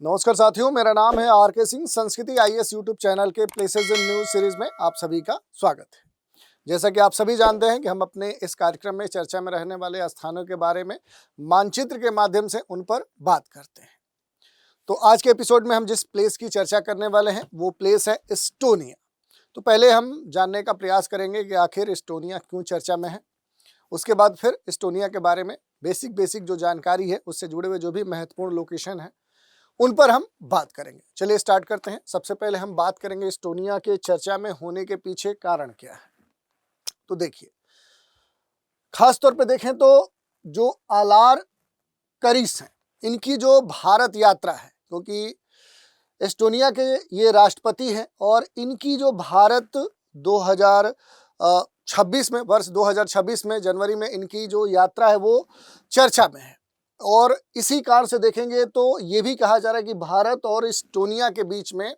नमस्कार साथियों, मेरा नाम है आर.के. सिंह। संस्कृति आईएएस यूट्यूब चैनल के प्लेसेस इन न्यूज सीरीज में आप सभी का स्वागत है। जैसा कि आप सभी जानते हैं कि हम अपने इस कार्यक्रम में चर्चा में रहने वाले स्थानों के बारे में मानचित्र के माध्यम से उन पर बात करते हैं। तो आज के एपिसोड में हम जिस प्लेस की चर्चा करने वाले हैं वो प्लेस है एस्टोनिया। तो पहले हम जानने का प्रयास करेंगे कि आखिर एस्टोनिया क्यों चर्चा में है। उसके बाद फिर एस्टोनिया के बारे में बेसिक जो जानकारी है उससे जुड़े हुए जो भी महत्वपूर्ण लोकेशन है उन पर हम बात करेंगे। चलिए स्टार्ट करते हैं। सबसे पहले हम बात करेंगे एस्टोनिया के चर्चा में होने के पीछे कारण क्या है। तो देखिए, खास तौर पे देखें तो जो आलार करिस हैं, इनकी जो भारत यात्रा है, क्योंकि एस्टोनिया के ये राष्ट्रपति हैं और इनकी जो भारत 2026 में, वर्ष 2026 में जनवरी में इनकी जो यात्रा है वो चर्चा में है। और इसी कारण से देखेंगे तो ये भी कहा जा रहा है कि भारत और एस्टोनिया के बीच में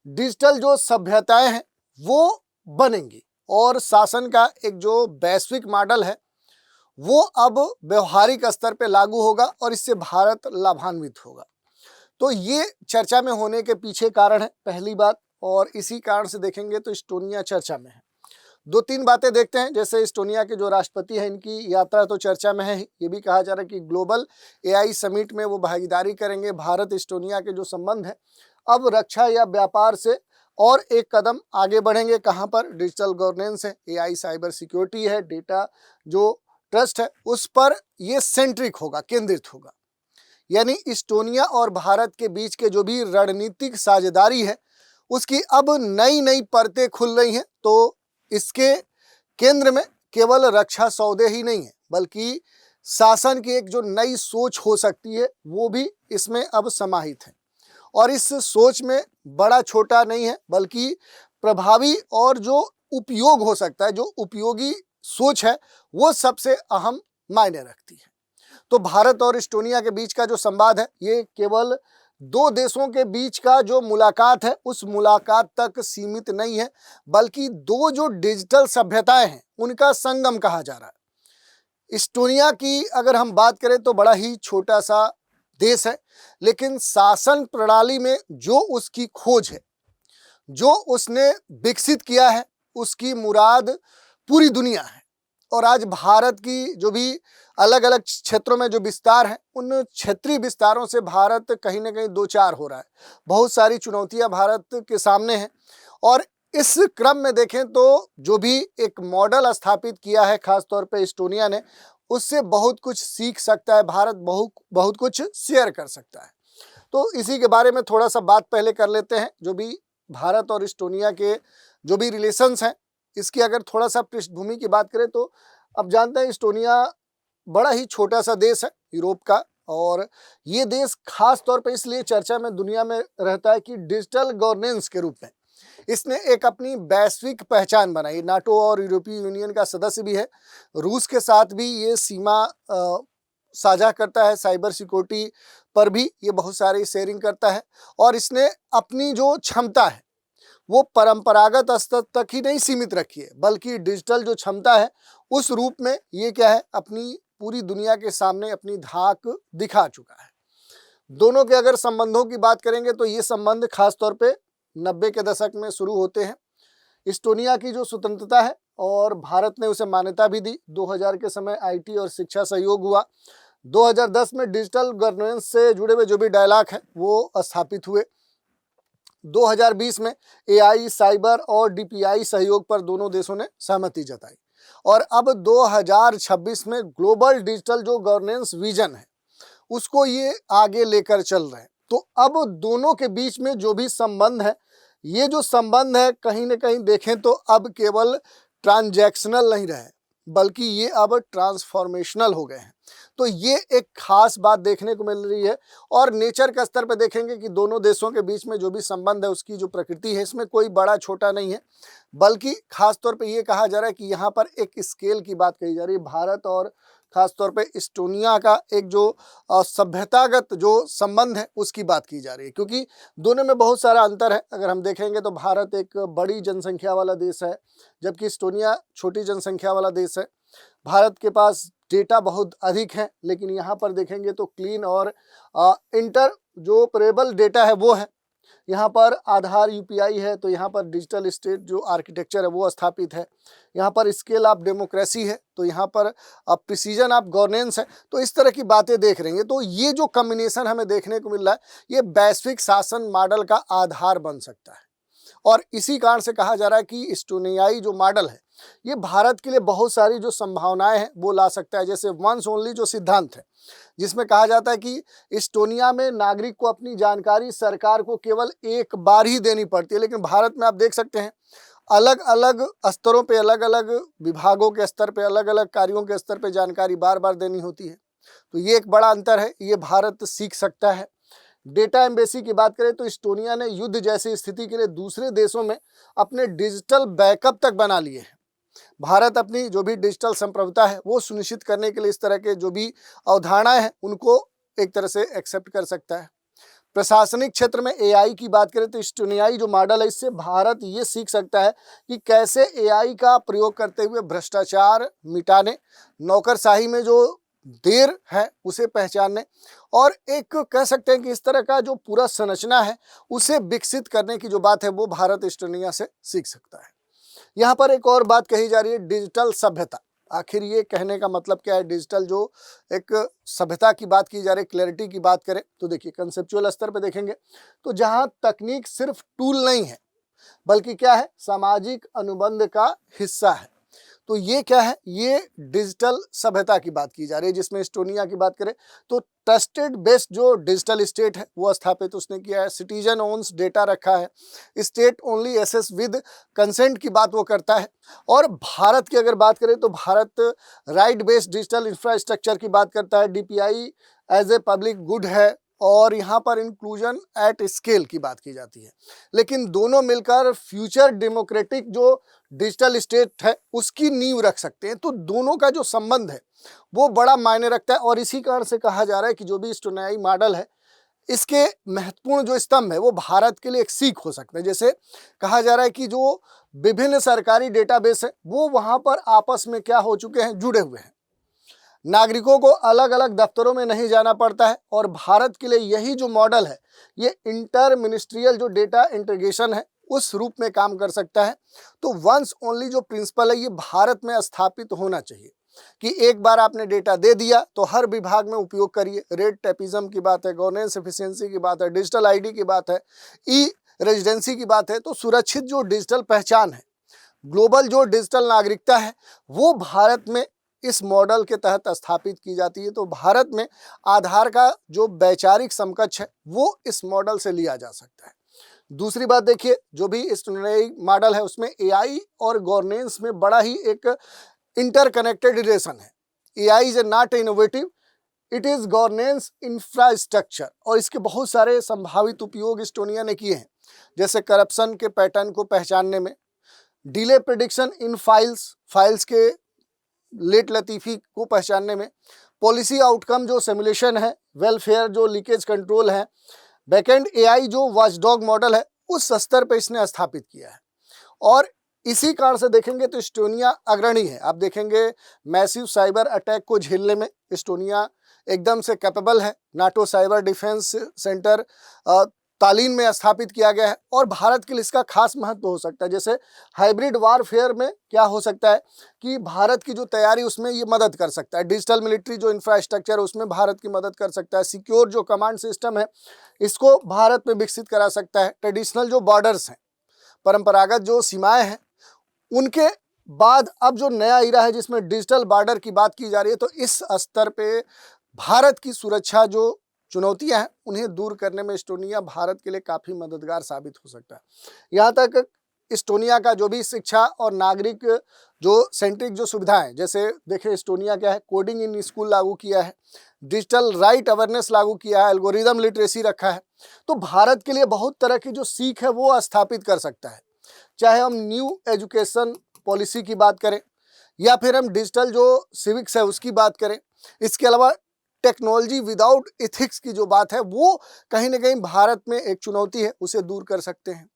डिजिटल जो सभ्यताएं हैं वो बनेंगी और शासन का एक जो वैश्विक मॉडल है वो अब व्यवहारिक स्तर पे लागू होगा और इससे भारत लाभान्वित होगा। तो ये चर्चा में होने के पीछे कारण है, पहली बात। और इसी कारण से देखेंगे तो एस्टोनिया चर्चा में है। दो तीन बातें देखते हैं। जैसे एस्टोनिया के जो राष्ट्रपति हैं, इनकी यात्रा तो चर्चा में है। ये भी कहा जा रहा है कि ग्लोबल एआई समिट में वो भागीदारी करेंगे। भारत एस्टोनिया के जो संबंध है अब रक्षा या व्यापार से और एक कदम आगे बढ़ेंगे। कहाँ पर? डिजिटल गवर्नेंस है, एआई साइबर सिक्योरिटी है, डेटा जो ट्रस्ट है उस पर ये सेंट्रिक होगा, केंद्रित होगा। यानी एस्टोनिया और भारत के बीच के जो भी रणनीतिक साझेदारी है उसकी अब नई नई परतें खुल रही हैं। तो इसके केंद्र में केवल रक्षा सौदे ही नहीं है बल्कि शासन की एक जो नई सोच हो सकती है वो भी इसमें अब समाहित है। और इस सोच में बड़ा छोटा नहीं है बल्कि प्रभावी और जो उपयोग हो सकता है, जो उपयोगी सोच है वो सबसे अहम मायने रखती है। तो भारत और एस्टोनिया के बीच का जो संवाद है ये केवल दो देशों के बीच का जो मुलाकात है उस मुलाकात तक सीमित नहीं है बल्कि दो जो डिजिटल सभ्यताएं हैं उनका संगम कहा जा रहा है। एस्टोनिया की अगर हम बात करें तो बड़ा ही छोटा सा देश है, लेकिन शासन प्रणाली में जो उसकी खोज है, जो उसने विकसित किया है, उसकी मुराद पूरी दुनिया है। और आज भारत की जो भी अलग अलग क्षेत्रों में जो विस्तार है उन क्षेत्रीय विस्तारों से भारत कहीं ना कहीं दो चार हो रहा है। बहुत सारी चुनौतियां भारत के सामने हैं और इस क्रम में देखें तो जो भी एक मॉडल स्थापित किया है खासतौर पे एस्टोनिया ने, उससे बहुत कुछ सीख सकता है भारत, बहुत कुछ शेयर कर सकता है। तो इसी के बारे में थोड़ा सा बात पहले कर लेते हैं। जो भी भारत और एस्टोनिया के जो भी रिलेशंस हैं इसकी अगर थोड़ा सा पृष्ठभूमि की बात करें तो अब जानते हैं एस्टोनिया बड़ा ही छोटा सा देश है यूरोप का। और ये देश खास तौर पे इसलिए चर्चा में दुनिया में रहता है कि डिजिटल गवर्नेंस के रूप में इसने एक अपनी वैश्विक पहचान बनाई। नाटो और यूरोपीय यूनियन का सदस्य भी है। रूस के साथ भी ये सीमा साझा करता है। साइबर सिक्योरिटी पर भी ये बहुत सारी शेयरिंग करता है। और इसने अपनी जो क्षमता है वो परंपरागत स्तर तक ही नहीं सीमित रखी है बल्कि डिजिटल जो क्षमता है उस रूप में ये क्या है, अपनी पूरी दुनिया के सामने अपनी धाक दिखा चुका है। दोनों के अगर संबंधों की बात करेंगे तो ये संबंध खास तौर पे 90 के दशक में शुरू होते हैं। एस्टोनिया की जो स्वतंत्रता है और भारत ने उसे मान्यता भी दी। 2000 के समय आईटी और शिक्षा सहयोग हुआ। 2010 में डिजिटल गवर्नेंस से जुड़े हुए जो भी डायलॉग है वो स्थापित हुए। 2020 में एआई, साइबर और डीपीआई सहयोग पर दोनों देशों ने सहमति जताई। और अब 2026 में ग्लोबल डिजिटल जो गवर्नेंस विजन है उसको ये आगे लेकर चल रहे हैं। तो अब दोनों के बीच में जो भी संबंध है, ये जो संबंध है कहीं ना कहीं देखें तो अब केवल ट्रांजैक्शनल नहीं रहे बल्कि ये अब ट्रांसफॉर्मेशनल हो गए हैं। तो ये एक खास बात देखने को मिल रही है। और नेचर के स्तर पर देखेंगे कि दोनों देशों के बीच में जो भी संबंध है उसकी जो प्रकृति है इसमें कोई बड़ा छोटा नहीं है बल्कि खास तौर पे ये कहा जा रहा है कि यहाँ पर एक स्केल की बात कही जा रही है। भारत और खास तौर पे एस्टोनिया का एक जो सभ्यतागत जो संबंध है उसकी बात की जा रही है, क्योंकि दोनों में बहुत सारा अंतर है। अगर हम देखेंगे तो भारत एक बड़ी जनसंख्या वाला देश है जबकि एस्टोनिया छोटी जनसंख्या वाला देश है। भारत के पास डेटा बहुत अधिक है, लेकिन यहाँ पर देखेंगे तो क्लीन और इंटरऑपरेबल डेटा है वो है। यहाँ पर आधार यूपीआई है, तो यहाँ पर डिजिटल स्टेट जो आर्किटेक्चर है वो स्थापित है। यहाँ पर स्केल ऑफ डेमोक्रेसी है, तो यहाँ पर प्रिसीजन ऑफ गवर्नेंस है। तो इस तरह की बातें देख रहे हैं। तो ये जो कॉम्बिनेशन हमें देखने को मिल रहा है, ये वैश्विक शासन मॉडल का आधार बन सकता है। और इसी कारण से कहा जा रहा है कि इस्टोनियाई जो मॉडल है, ये भारत के लिए बहुत सारी जो संभावनाएं हैं वो ला सकता है। जैसे वंस ओनली जो सिद्धांत है, जिसमें कहा जाता है कि इस्टोनिया में नागरिक को अपनी जानकारी सरकार को केवल एक बार ही देनी पड़ती है, लेकिन भारत में आप देख सकते हैं अलग अलग स्तरों पे, अलग अलग विभागों के स्तर पे, अलग अलग कार्यों के स्तर पे जानकारी बार बार देनी होती है। तो ये एक बड़ा अंतर है, ये भारत सीख सकता है। डेटा एम्बेसी की बात करें तो इस्टोनिया ने युद्ध जैसी स्थिति के लिए दूसरे देशों में अपने डिजिटल बैकअप तक बना लिए हैं। भारत अपनी जो भी डिजिटल संप्रभुता है वो सुनिश्चित करने के लिए इस तरह के जो भी अवधारणाएं हैं उनको एक तरह से एक्सेप्ट कर सकता है। प्रशासनिक क्षेत्र में एआई की बात करें तो इस्टोनियाई जो मॉडल है, इससे भारत ये सीख सकता है कि कैसे एआई का प्रयोग करते हुए भ्रष्टाचार मिटाने, नौकरशाही में जो देर है उसे पहचानने, और एक कह सकते हैं कि इस तरह का जो पूरा संरचना है उसे विकसित करने की जो बात है वो भारत इस्टोनिया से सीख सकता है। यहाँ पर एक और बात कही जा रही है, डिजिटल सभ्यता। आखिर ये कहने का मतलब क्या है? डिजिटल जो एक सभ्यता की बात की जा रही है, क्लैरिटी की बात करें तो देखिए कंसेप्चुअल स्तर पे देखेंगे तो जहाँ तकनीक सिर्फ टूल नहीं है बल्कि क्या है, सामाजिक अनुबंध का हिस्सा है। तो ये क्या है, ये डिजिटल सभ्यता की बात की जा रही है, जिसमें इस्टोनिया की बात करें तो ट्रस्टेड बेस्ड जो डिजिटल स्टेट है वो स्थापित उसने किया है। सिटीजन ओन्स डेटा रखा है, state only access with consent की बात वो करता है। और भारत की अगर बात करें तो Bharat right based digital infrastructure की बात करता है, DPI as a public good है, और यहाँ पर इंक्लूजन एट स्केल की बात की जाती है। लेकिन दोनों मिलकर फ्यूचर डेमोक्रेटिक जो डिजिटल स्टेट है उसकी नींव रख सकते हैं। तो दोनों का जो संबंध है वो बड़ा मायने रखता है, और इसी कारण से कहा जा रहा है कि जो भी इस्टोनियाई मॉडल है इसके महत्वपूर्ण जो स्तंभ है वो भारत के लिए एक सीख हो सकता है। जैसे कहा जा रहा है कि जो विभिन्न सरकारी डेटाबेस है वो वहाँ पर आपस में क्या हो चुके हैं, जुड़े हुए हैं। नागरिकों को अलग अलग दफ्तरों में नहीं जाना पड़ता है, और भारत के लिए यही जो मॉडल है ये इंटर मिनिस्ट्रियल जो डेटा इंटीग्रेशन है उस रूप में काम कर सकता है। तो वंस ओनली जो प्रिंसिपल है ये भारत में स्थापित होना चाहिए कि एक बार आपने डेटा दे दिया तो हर विभाग में उपयोग करिए। रेड टेपिज्म की बात है, गवर्नेंस एफिशिएंसी की बात है, डिजिटल आईडी की बात है, ई रेजिडेंसी की बात है। तो सुरक्षित जो डिजिटल पहचान है, ग्लोबल जो डिजिटल नागरिकता है वो भारत में इस मॉडल के तहत स्थापित की जाती है। तो भारत में आधार का जो वैचारिक समकक्ष है वो इस मॉडल से लिया जा सकता है। दूसरी बात देखिए, जो भी इस्टोनियाई मॉडल है उसमें एआई और गवर्नेंस में बड़ा ही एक इंटरकनेक्टेड रिलेशन है। AI is not innovative, it is governance infrastructure, और इसके बहुत सारे संभावित उपयोग इस्टोनिया ने किए हैं, जैसे करप्शन के पैटर्न को पहचानने में, डिले प्रिडिक्शन इन फाइल्स के लेट लतीफ़ी को पहचानने में, पॉलिसी आउटकम जो सिमुलेशन है, वेलफेयर जो लीकेज कंट्रोल है, बैकएंड एआई जो वॉचडॉग मॉडल है उस स्तर पर इसने स्थापित किया है। और इसी कारण से देखेंगे तो इस्टोनिया अग्रणी है। आप देखेंगे मैसिव साइबर अटैक को झेलने में इस्टोनिया एकदम से कैपेबल है। नाटो साइबर डिफेंस सेंटर तालीन में स्थापित किया गया है, और भारत के लिए इसका खास महत्व हो सकता है। जैसे हाइब्रिड वारफेयर में क्या हो सकता है कि भारत की जो तैयारी उसमें ये मदद कर सकता है। डिजिटल मिलिट्री जो इंफ्रास्ट्रक्चर है उसमें भारत की मदद कर सकता है। सिक्योर जो कमांड सिस्टम है इसको भारत में विकसित करा सकता है। ट्रेडिशनल जो बॉर्डर्स हैं, परंपरागत जो सीमाएं हैं, उनके बाद अब जो नया इरा है जिसमें डिजिटल बॉर्डर की बात की जा रही है, तो इस स्तर पे भारत की सुरक्षा जो चुनौतियां हैं उन्हें दूर करने में इस्टोनिया भारत के लिए काफ़ी मददगार साबित हो सकता है। यहाँ तक इस्टोनिया का जो भी शिक्षा और नागरिक जो सेंट्रिक जो सुविधाएं, जैसे देखें इस्टोनिया क्या है, कोडिंग इन स्कूल लागू किया है, डिजिटल राइट अवेयरनेस लागू किया है, एल्गोरिदम लिटरेसी रखा है। तो भारत के लिए बहुत तरह की जो सीख है वो स्थापित कर सकता है। चाहे हम न्यू एजुकेशन पॉलिसी की बात करें या फिर हम डिजिटल जो सिविक्स है उसकी बात करें, इसके अलावा टेक्नोलॉजी विदाउट एथिक्स की जो बात है वो कहीं ना कहीं भारत में एक चुनौती है, उसे दूर कर सकते हैं।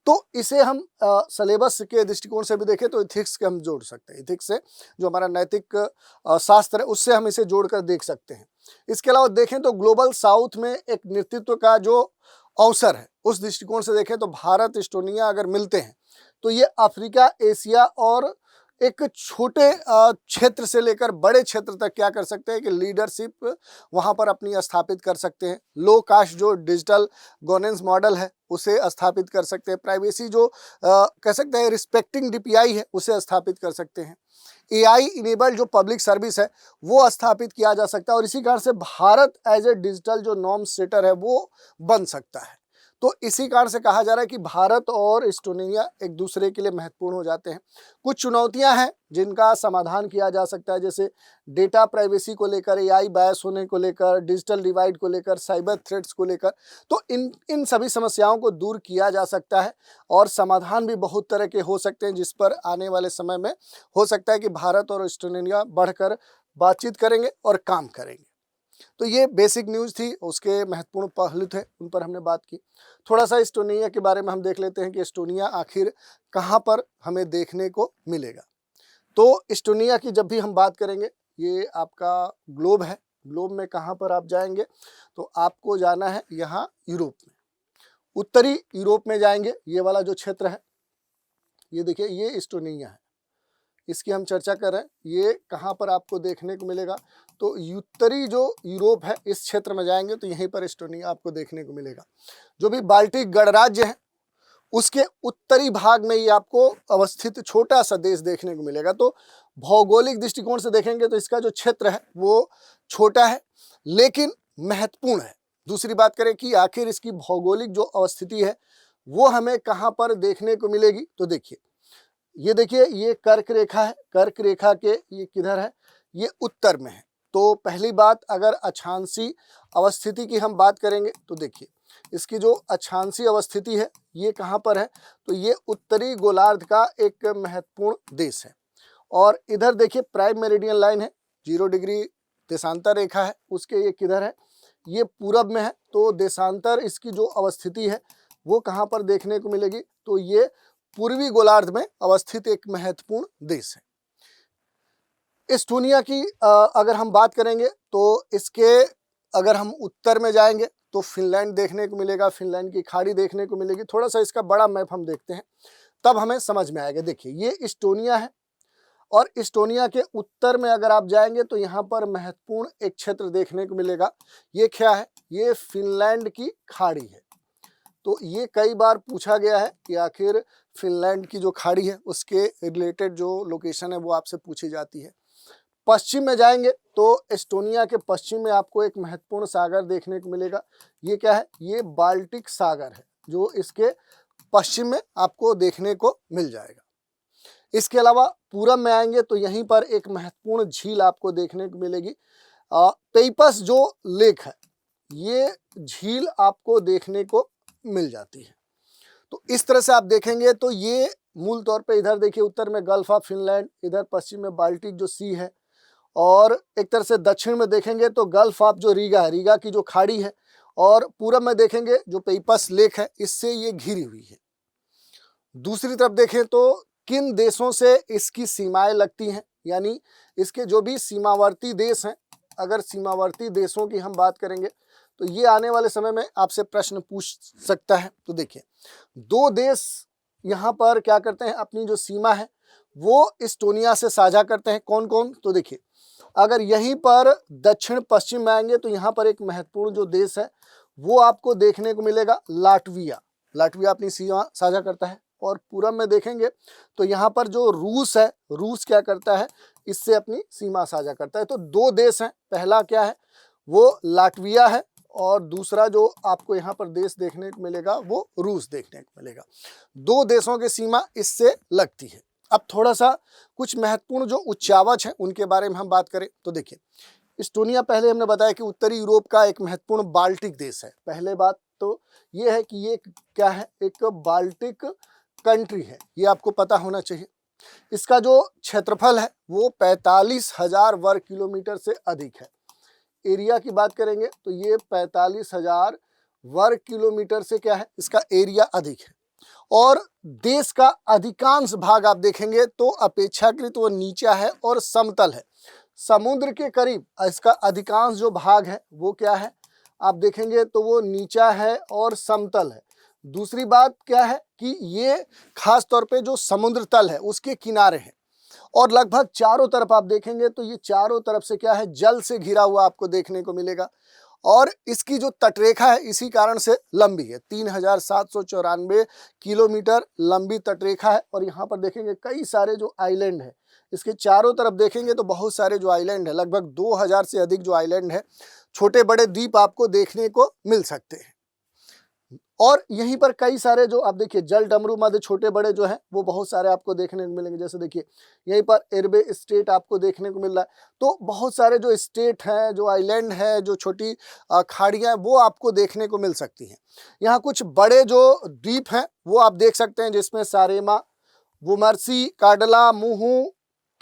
तो इसे हम सिलेबस के दृष्टिकोण से भी देखें तो इथिक्स के हम जोड़ सकते हैं। इथिक्स से जो हमारा नैतिक शास्त्र है उससे हम इसे जोड़कर देख सकते हैं। इसके अलावा देखें तो ग्लोबल साउथ में एक नेतृत्व का जो अवसर है उस दृष्टिकोण से देखें तो भारत एस्टोनिया अगर मिलते हैं तो ये अफ्रीका, एशिया और एक छोटे क्षेत्र से लेकर बड़े क्षेत्र तक क्या कर सकते हैं कि लीडरशिप वहाँ पर अपनी स्थापित कर सकते हैं। लो कास्ट जो डिजिटल गवर्नेंस मॉडल है उसे स्थापित कर सकते हैं। प्राइवेसी जो कह सकते हैं रिस्पेक्टिंग डीपीआई है उसे स्थापित कर सकते हैं। एआई इनेबल्ड जो पब्लिक सर्विस है वो स्थापित किया जा सकता है और इसी कारण से भारत एज ए डिजिटल जो नॉर्म सेटर है वो बन सकता है। तो इसी कारण से कहा जा रहा है कि भारत और एस्टोनिया एक दूसरे के लिए महत्वपूर्ण हो जाते हैं। कुछ चुनौतियां हैं जिनका समाधान किया जा सकता है, जैसे डेटा प्राइवेसी को लेकर, एआई बायस होने को लेकर, डिजिटल डिवाइड को लेकर, साइबर थ्रेट्स को लेकर। तो इन सभी समस्याओं को दूर किया जा सकता है और समाधान भी बहुत तरह के हो सकते हैं, जिस पर आने वाले समय में हो सकता है कि भारत और एस्टोनिया बढ़कर बातचीत करेंगे और काम करेंगे। तो ये बेसिक न्यूज़ थी, उसके महत्वपूर्ण पहलू थे, उन पर हमने बात की। थोड़ा सा एस्टोनिया के बारे में हम देख लेते हैं कि एस्टोनिया आखिर कहाँ पर हमें देखने को मिलेगा। तो एस्टोनिया की जब भी हम बात करेंगे, ये आपका ग्लोब है। ग्लोब में कहाँ पर आप जाएंगे तो आपको जाना है यहाँ यूरोप में, उत्तरी यूरोप में जाएंगे। ये वाला जो क्षेत्र है ये देखिए, ये एस्टोनिया है, इसकी हम चर्चा कर रहे हैं। ये कहाँ पर आपको देखने को मिलेगा तो उत्तरी जो यूरोप है इस क्षेत्र में जाएंगे तो यहीं पर एस्टोनिया आपको देखने को मिलेगा। जो भी बाल्टिक गणराज्य है उसके उत्तरी भाग में ये आपको अवस्थित छोटा सा देश देखने को मिलेगा। तो भौगोलिक दृष्टिकोण से देखेंगे तो इसका जो क्षेत्र है वो छोटा है लेकिन महत्वपूर्ण है। दूसरी बात करें कि आखिर इसकी भौगोलिक जो अवस्थिति है वो हमें कहाँ पर देखने को मिलेगी, तो देखिए ये देखिए, ये कर्क रेखा है। कर्क रेखा के ये किधर है, ये उत्तर में है। तो पहली बात, अगर अक्षांशीय अवस्थिति की हम बात करेंगे तो देखिए इसकी जो अक्षांशीय अवस्थिति है ये कहाँ पर है, तो ये उत्तरी गोलार्ध का एक महत्वपूर्ण देश है। और इधर देखिए प्राइम मेरिडियन लाइन है, 0 डिग्री देशांतर रेखा है, उसके ये किधर है, ये पूरब में है। तो देशांतर इसकी जो अवस्थिति है वो कहाँ पर देखने को मिलेगी, तो ये पूर्वी गोलार्ध में अवस्थित एक महत्वपूर्ण देश है। एस्टोनिया की अगर हम बात करेंगे तो इसके अगर हम उत्तर में जाएंगे तो फिनलैंड देखने को मिलेगा, फिनलैंड की खाड़ी देखने को मिलेगी। थोड़ा सा इसका बड़ा मैप हम देखते हैं तब हमें समझ में आएगा। देखिए ये एस्टोनिया है और एस्टोनिया के उत्तर में अगर आप जाएंगे तो यहाँ पर महत्वपूर्ण एक क्षेत्र देखने को मिलेगा। ये क्या है, ये फिनलैंड की खाड़ी है। तो ये कई बार पूछा गया है कि आखिर फिनलैंड की जो खाड़ी है उसके रिलेटेड जो लोकेशन है वो आपसे पूछी जाती है। पश्चिम में जाएंगे तो एस्टोनिया के पश्चिम में आपको एक महत्वपूर्ण सागर देखने को मिलेगा। ये क्या है, ये बाल्टिक सागर है जो इसके पश्चिम में आपको देखने को मिल जाएगा। इसके अलावा पूरब में आएंगे तो यहीं पर एक महत्वपूर्ण झील आपको देखने को मिलेगी। पेइपस जो लेक है ये झील आपको देखने को मिल जाती है। तो इस तरह से आप देखेंगे तो ये मूल तौर पे इधर देखिए उत्तर में गल्फ ऑफ फिनलैंड, इधर पश्चिम में बाल्टिक जो सी है, और एक तरह से दक्षिण में देखेंगे तो गल्फ ऑफ जो रीगा है, रीगा की जो खाड़ी है, और पूरब में देखेंगे जो पेइपस लेक है इससे ये घिरी हुई है। दूसरी तरफ देखें तो किन देशों से इसकी सीमाएं लगती हैं, यानी इसके जो भी सीमावर्ती देश हैं, अगर सीमावर्ती देशों की हम बात करेंगे तो ये आने वाले समय में आपसे प्रश्न पूछ सकता है। तो देखिए 2 देश यहाँ पर क्या करते हैं, अपनी जो सीमा है वो एस्टोनिया से साझा करते हैं। कौन कौन, तो देखिए अगर यहीं पर दक्षिण पश्चिम में आएंगे तो यहाँ पर एक महत्वपूर्ण जो देश है वो आपको देखने को मिलेगा, लाटविया। लाटविया अपनी सीमा साझा करता है। और पूरब में देखेंगे तो यहाँ पर जो रूस है, रूस क्या करता है, इससे अपनी सीमा साझा करता है। तो 2 देश हैं, पहला क्या है वो लाटविया है और दूसरा जो आपको यहाँ पर देश देखने को मिलेगा वो रूस देखने को मिलेगा। 2 देशों की सीमा इससे लगती है। अब थोड़ा सा कुछ महत्वपूर्ण जो उच्चावच हैं उनके बारे में हम बात करें तो देखिए एस्टोनिया पहले हमने बताया कि उत्तरी यूरोप का एक महत्वपूर्ण बाल्टिक देश है। पहले बात तो ये है कि ये क्या है, एक बाल्टिक कंट्री है, ये आपको पता होना चाहिए। इसका जो क्षेत्रफल है वो 45,000 वर्ग किलोमीटर से अधिक है। एरिया की बात करेंगे तो ये 45,000 वर्ग किलोमीटर से क्या है, इसका एरिया अधिक है। और देश का अधिकांश भाग आप देखेंगे तो अपेक्षाकृत वो नीचा है और समतल है। समुद्र के करीब इसका अधिकांश जो भाग है वो क्या है, आप देखेंगे तो वो नीचा है और समतल है। दूसरी बात क्या है कि ये खास तौर पे जो समुद्र तल है उसके किनारे है, और लगभग चारों तरफ आप देखेंगे तो ये चारों तरफ से क्या है, जल से घिरा हुआ आपको देखने को मिलेगा। और इसकी जो तटरेखा है इसी कारण से लंबी है, 3794 किलोमीटर लंबी तटरेखा है। और यहाँ पर देखेंगे कई सारे जो आइलैंड है, इसके चारों तरफ देखेंगे तो बहुत सारे जो आइलैंड है, लगभग 2000 से अधिक जो आइलैंड है, छोटे बड़े द्वीप आपको देखने को मिल सकते हैं। और यहीं पर कई सारे जो आप देखिए जल डमरू मध्य छोटे बड़े जो हैं वो बहुत सारे आपको देखने को मिलेंगे। जैसे देखिए यहीं पर एरबे स्टेट आपको देखने को मिल रहा है। तो बहुत सारे जो स्टेट हैं, जो आइलैंड है, जो छोटी खाड़ियाँ वो आपको देखने को मिल सकती हैं। यहाँ कुछ बड़े जो द्वीप हैं वो आप देख सकते हैं, जिसमें सारेमा, वुमर्सी, काडला, मुहू,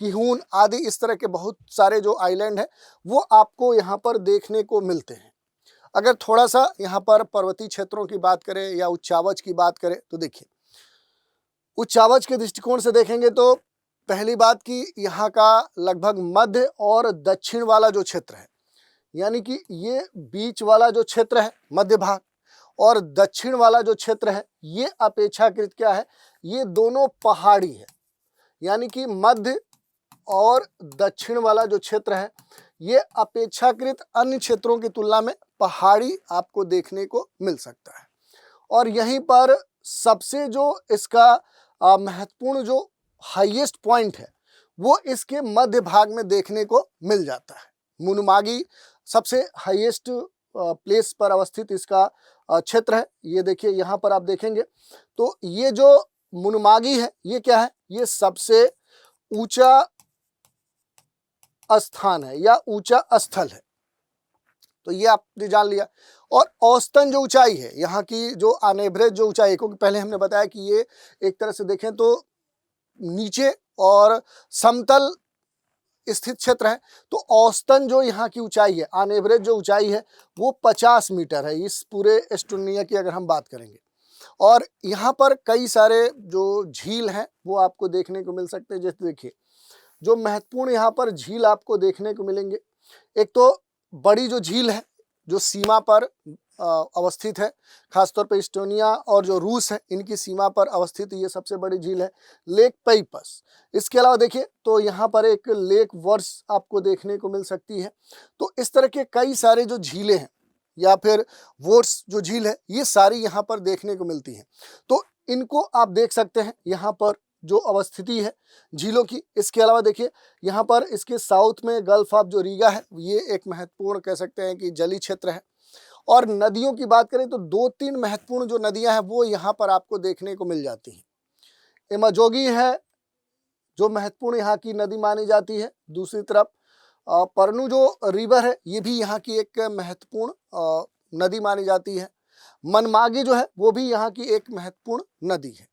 किहून आदि इस तरह के बहुत सारे जो आइलैंड हैं वो आपको यहाँ पर देखने को मिलते हैं। अगर थोड़ा सा यहाँ पर पर्वतीय क्षेत्रों की बात करें या उच्चावच की बात करें तो देखिए उच्चावच के दृष्टिकोण से देखेंगे तो पहली बात कि यहाँ का लगभग मध्य और दक्षिण वाला जो क्षेत्र है, यानी कि ये बीच वाला जो क्षेत्र है मध्य भाग और दक्षिण वाला जो क्षेत्र है ये अपेक्षाकृत क्या है, ये दोनों पहाड़ी है। यानी कि मध्य और दक्षिण वाला जो क्षेत्र है ये अपेक्षाकृत अन्य क्षेत्रों की तुलना में पहाड़ी आपको देखने को मिल सकता है। और यहीं पर सबसे जो इसका महत्वपूर्ण जो हाईएस्ट पॉइंट है वो इसके मध्य भाग में देखने को मिल जाता है। मुनमागी सबसे हाईएस्ट प्लेस पर अवस्थित इसका क्षेत्र है। ये देखिए यहाँ पर आप देखेंगे तो ये जो मुनमागी है ये क्या है, ये सबसे ऊंचा स्थान है या ऊंचा स्थल है। तो ये आपने जान लिया। और औसतन जो ऊंचाई है यहाँ की, जो ऑन एवरेज जो ऊंचाई है, क्योंकि पहले हमने बताया कि ये एक तरह से देखें तो नीचे और समतल स्थित क्षेत्र है, तो औसतन जो यहाँ की ऊंचाई है, ऑन एवरेज जो ऊंचाई है वो 50 मीटर है इस पूरे एस्टोनिया की अगर हम बात करेंगे। और यहाँ पर कई सारे जो झील हैं वो आपको देखने को मिल सकते हैं। जैसे देखिए जो महत्वपूर्ण यहाँ पर झील आपको देखने को मिलेंगे, एक तो बड़ी जो झील है जो सीमा पर अवस्थित है, खासतौर पर इस्टोनिया और जो रूस है इनकी सीमा पर अवस्थित ये सबसे बड़ी झील है लेक पेइपस। इसके अलावा देखिए तो यहाँ पर एक लेक वर्स आपको देखने को मिल सकती है। तो इस तरह के कई सारे जो झीलें हैं या फिर वोर्स जो झील है ये सारी यहाँ पर देखने को मिलती हैं। तो इनको आप देख सकते हैं यहाँ पर जो अवस्थिति है झीलों की। इसके अलावा देखिए यहाँ पर इसके साउथ में गल्फ ऑफ जो रीगा है ये एक महत्वपूर्ण कह सकते हैं कि जलीय क्षेत्र है। और नदियों की बात करें तो 2-3 महत्वपूर्ण जो नदियां हैं वो यहाँ पर आपको देखने को मिल जाती हैं। एमाजोगी है जो महत्वपूर्ण यहाँ की नदी मानी जाती है। दूसरी तरफ परनू जो रिवर है ये भी यहाँ की एक महत्वपूर्ण नदी मानी जाती है। मनमागी जो है वो भी यहाँ की एक महत्वपूर्ण नदी है।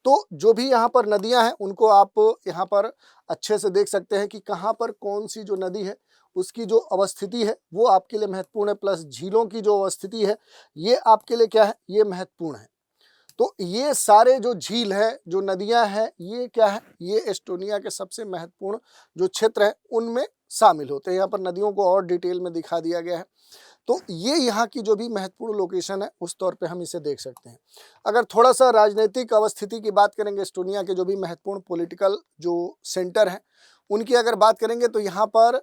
तो जो भी यहाँ पर नदियाँ हैं उनको आप यहाँ पर अच्छे से देख सकते हैं कि कहाँ पर कौन सी जो नदी है उसकी जो अवस्थिति है वो आपके लिए महत्वपूर्ण है, प्लस झीलों की जो अवस्थिति है ये आपके लिए क्या है, ये महत्वपूर्ण है। तो ये सारे जो झील है, जो नदियाँ हैं, ये क्या है, ये एस्टोनिया के सबसे महत्वपूर्ण जो क्षेत्र है उनमें शामिल होते हैं। यहाँ पर नदियों को और डिटेल में दिखा दिया गया है। तो ये यहाँ की जो भी महत्वपूर्ण लोकेशन है उस तौर पे हम इसे देख सकते हैं। अगर थोड़ा सा राजनीतिक अवस्थिति की बात करेंगे, एस्टोनिया के जो भी महत्वपूर्ण पॉलिटिकल जो सेंटर हैं उनकी अगर बात करेंगे तो यहाँ पर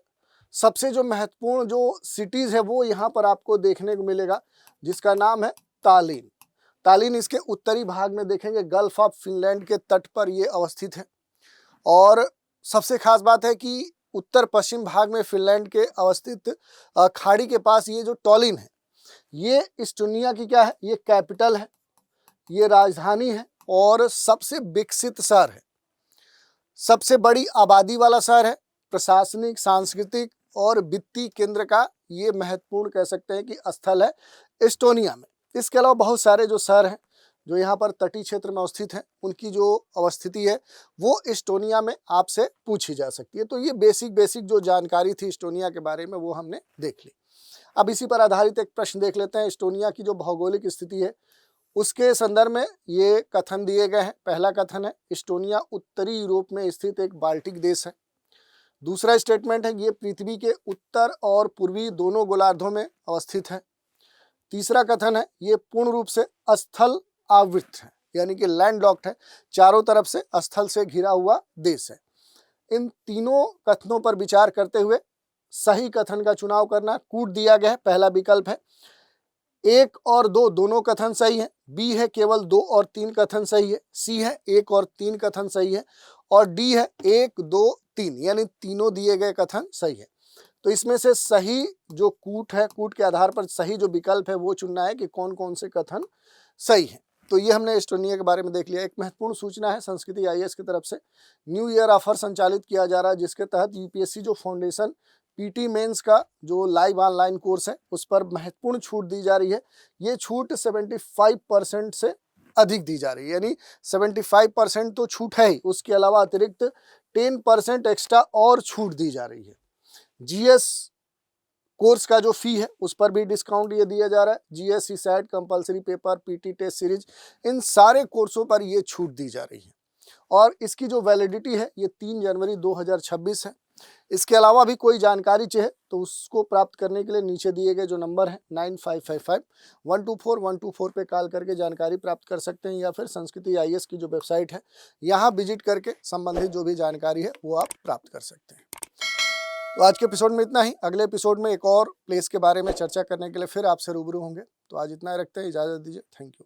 सबसे जो महत्वपूर्ण जो सिटीज़ है वो यहाँ पर आपको देखने को मिलेगा, जिसका नाम है तालिन। तालिन इसके उत्तरी भाग में देखेंगे गल्फ ऑफ फिनलैंड के तट पर ये अवस्थित है। और सबसे खास बात है कि उत्तर पश्चिम भाग में फिनलैंड के अवस्थित खाड़ी के पास ये जो टॉलिन है ये इस्टोनिया की क्या है, ये कैपिटल है, ये राजधानी है और सबसे विकसित शहर है, सबसे बड़ी आबादी वाला शहर है, प्रशासनिक, सांस्कृतिक और वित्तीय केंद्र का ये महत्वपूर्ण कह सकते हैं कि स्थल है एस्टोनिया में। इसके अलावा बहुत सारे जो शहर हैं जो यहाँ पर तटीय क्षेत्र में अवस्थित हैं उनकी जो अवस्थिति है वो एस्टोनिया में आपसे पूछी जा सकती है। तो ये बेसिक जो जानकारी थी एस्टोनिया के बारे में वो हमने देख ली। अब इसी पर आधारित एक प्रश्न देख लेते हैं। एस्टोनिया की जो भौगोलिक स्थिति है उसके संदर्भ में ये कथन दिए गए हैं। पहला कथन है, इस्टोनिया उत्तरी यूरोप में स्थित एक बाल्टिक देश है। दूसरा स्टेटमेंट है, ये पृथ्वी के उत्तर और पूर्वी दोनों गोलार्धों में अवस्थित है। तीसरा कथन है, ये पूर्ण रूप से स्थल आवृत है, यानी कि लैंडलॉक्ड है, चारों तरफ से स्थल से घिरा हुआ देश है। इन तीनों कथनों पर विचार करते हुए सही कथन का चुनाव करना कूट दिया गया है। पहला विकल्प है 1 और 2 दोनों कथन सही है। बी है केवल 2 और 3 कथन सही है। सी है 1 और 3 कथन सही है। और डी है 1, 2, 3, यानी तीनों दिए गए कथन सही है। तो इसमें से सही जो कूट है, कूट के आधार पर सही जो विकल्प है वो चुनना है कि कौन कौन से कथन सही है। तो ये हमने एस्टोनिया के बारे में देख लिया। एक महत्वपूर्ण सूचना है, संस्कृति आईएएस की तरफ से न्यू ईयर ऑफर संचालित किया जा रहा है, जिसके तहत यूपीएससी जो फाउंडेशन पीटी मेंस का जो लाइव ऑनलाइन कोर्स है उस पर महत्वपूर्ण छूट दी जा रही है। ये छूट 75% से अधिक दी जा रही है, यानी 75% तो छूट है ही, उसके अलावा अतिरिक्त 10% एक्स्ट्रा और छूट दी जा रही है। जीएस कोर्स का जो फी है उस पर भी डिस्काउंट ये दिया जा रहा है। GS, CSAT, compulsory paper, PT test series, इन सारे कोर्सों पर ये छूट दी जा रही है। और इसकी जो वैलिडिटी है ये 3 जनवरी 2026 है। इसके अलावा भी कोई जानकारी चाहिए तो उसको प्राप्त करने के लिए नीचे दिए गए जो नंबर है 9555-124-124 पे कॉल करके जानकारी प्राप्त कर सकते हैं, या फिर संस्कृति आईएएस की जो वेबसाइट है यहाँ विजिट करके संबंधित जो भी जानकारी है वो आप प्राप्त कर सकते हैं। तो आज के एपिसोड में इतना ही। अगले एपिसोड में एक और प्लेस के बारे में चर्चा करने के लिए फिर आपसे रूबरू होंगे। तो आज इतना ही रखते हैं, इजाज़त दीजिए। Thank you.